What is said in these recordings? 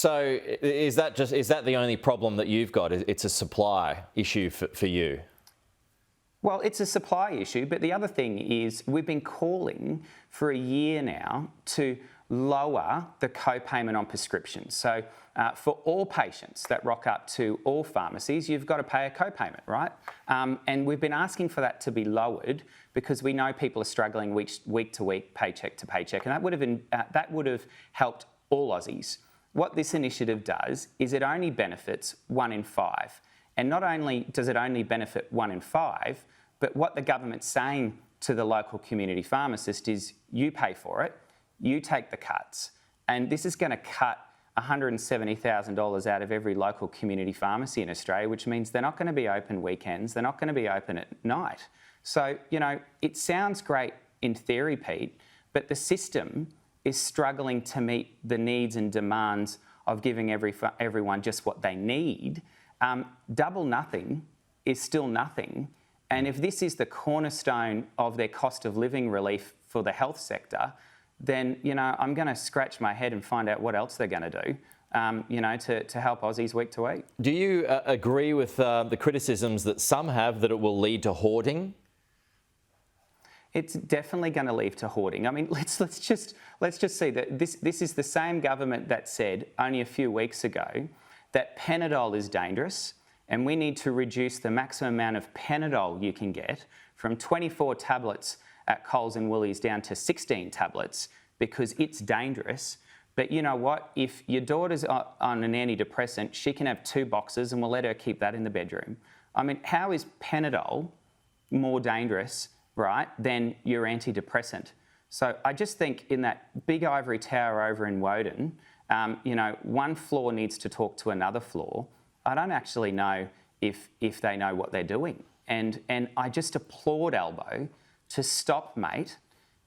So is that the only problem that you've got? It's a supply issue for you? Well, it's a supply issue, but the other thing is we've been calling for a year now to lower the co-payment on prescriptions. So for all patients that rock up to all pharmacies, you've got to pay a co-payment, right? And we've been asking for that to be lowered because we know people are struggling week to week, paycheck to paycheck, and that would have helped all Aussies. What this initiative does is it only benefits 1 in 5. And not only does it only benefit 1 in 5, but what the government's saying to the local community pharmacist is you pay for it, you take the cuts, and this is going to cut $170,000 out of every local community pharmacy in Australia, which means they're not going to be open weekends, they're not going to be open at night. So, it sounds great in theory, Pete, but the system is struggling to meet the needs and demands of giving everyone just what they need. Double nothing is still nothing. And if this is the cornerstone of their cost of living relief for the health sector, then, I'm going to scratch my head and find out what else they're going to do, to help Aussies week to week. Do you agree with the criticisms that some have that it will lead to hoarding? It's definitely going to lead to hoarding. I mean, let's just see that this is the same government that said only a few weeks ago that Panadol is dangerous and we need to reduce the maximum amount of Panadol you can get from 24 tablets at Coles and Woolies down to 16 tablets because it's dangerous. But you know what? If your daughter's on an antidepressant, she can have 2 boxes and we'll let her keep that in the bedroom. I mean, how is Panadol more dangerous, right, than your antidepressant? So I just think in that big ivory tower over in Woden, one floor needs to talk to another floor. I don't actually know if they know what they're doing. And I just applaud Albo to stop, mate,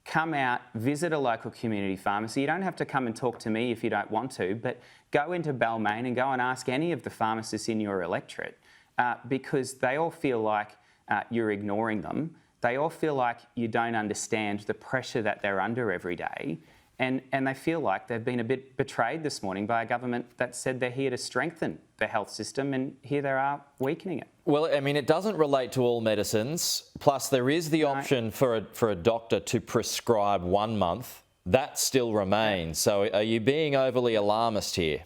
come out, visit a local community pharmacy. You don't have to come and talk to me if you don't want to, but go into Balmain and go and ask any of the pharmacists in your electorate because they all feel like you're ignoring them. They all feel like you don't understand the pressure that they're under every day. And they feel like they've been a bit betrayed this morning by a government that said they're here to strengthen the health system, and here they are weakening it. Well, I mean, it doesn't relate to all medicines. Plus, there is the option for a doctor to prescribe 1 month. That still remains. So are you being overly alarmist here?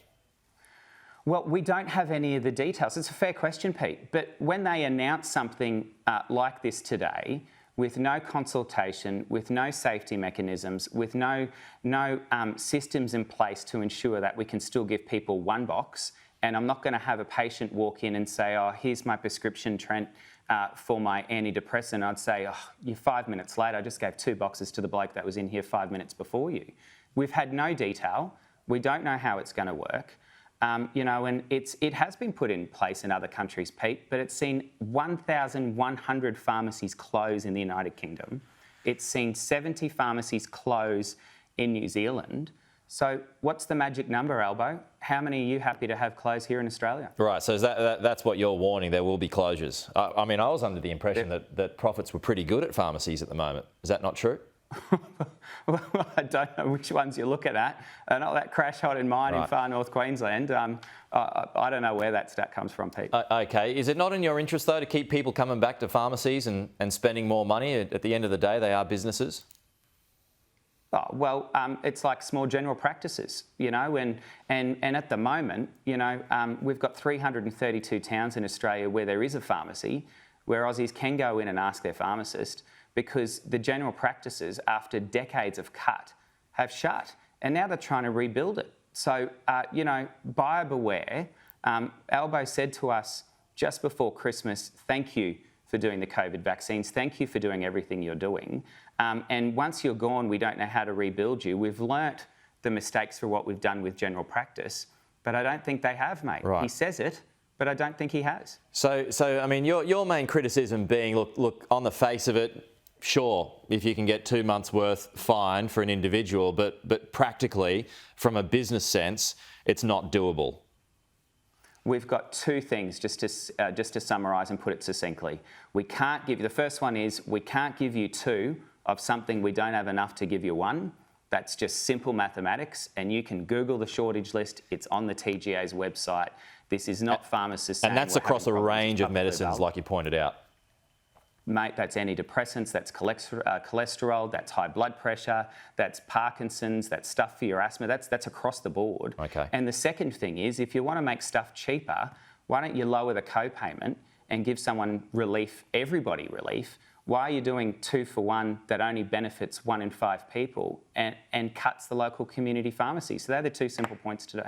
Well, we don't have any of the details. It's a fair question, Pete. But when they announce something like this today, with no consultation, with no safety mechanisms, with no systems in place to ensure that we can still give people 1 box, and I'm not going to have a patient walk in and say, oh, here's my prescription, Trent, for my antidepressant. I'd say, oh, you're 5 minutes late. I just gave 2 boxes to the bloke that was in here 5 minutes before you. We've had no detail. We don't know how it's going to work. And it has been put in place in other countries, Pete, but it's seen 1,100 pharmacies close in the United Kingdom. It's seen 70 pharmacies close in New Zealand. So what's the magic number, Albo? How many are you happy to have close here in Australia? Right, so that's what you're warning, there will be closures. I mean, I was under the impression that profits were pretty good at pharmacies at the moment. Is that not true? Well, I don't know which ones you're looking at. Not that crash hot in mine in far north Queensland. I don't know where that stat comes from, Pete. Okay. Is it not in your interest, though, to keep people coming back to pharmacies and spending more money? At the end of the day, they are businesses. Oh, well, it's like small general practices, and at the moment, we've got 332 towns in Australia where there is a pharmacy, where Aussies can go in and ask their pharmacist, because the general practices, after decades of cut, have shut, and now they're trying to rebuild it. So, buyer beware. Albo said to us just before Christmas, thank you for doing the COVID vaccines. Thank you for doing everything you're doing. And once you're gone, we don't know how to rebuild you. We've learnt the mistakes for what we've done with general practice, but I don't think they have, mate. Right. He says it, but I don't think he has. So I mean, your main criticism being, look, on the face of it, sure, if you can get 2 months' worth, fine for an individual, but practically, from a business sense, it's not doable. We've got 2 things, just to summarise and put it succinctly. We can't give you, the first one is we can't give you 2 of something we don't have enough to give you 1. That's just simple mathematics, and you can Google the shortage list. It's on the TGA's website. This is not pharmacists saying And that's we're across a having problems range of publicly medicines, available. like you pointed out. Mate, that's antidepressants, that's cholesterol, that's high blood pressure, that's Parkinson's, that's stuff for your asthma. That's across the board. Okay. And the second thing is, if you want to make stuff cheaper, why don't you lower the co-payment and give someone relief, everybody relief? Why are you doing 2 for 1 that only benefits 1 in 5 people and cuts the local community pharmacy? So they're the two simple points today.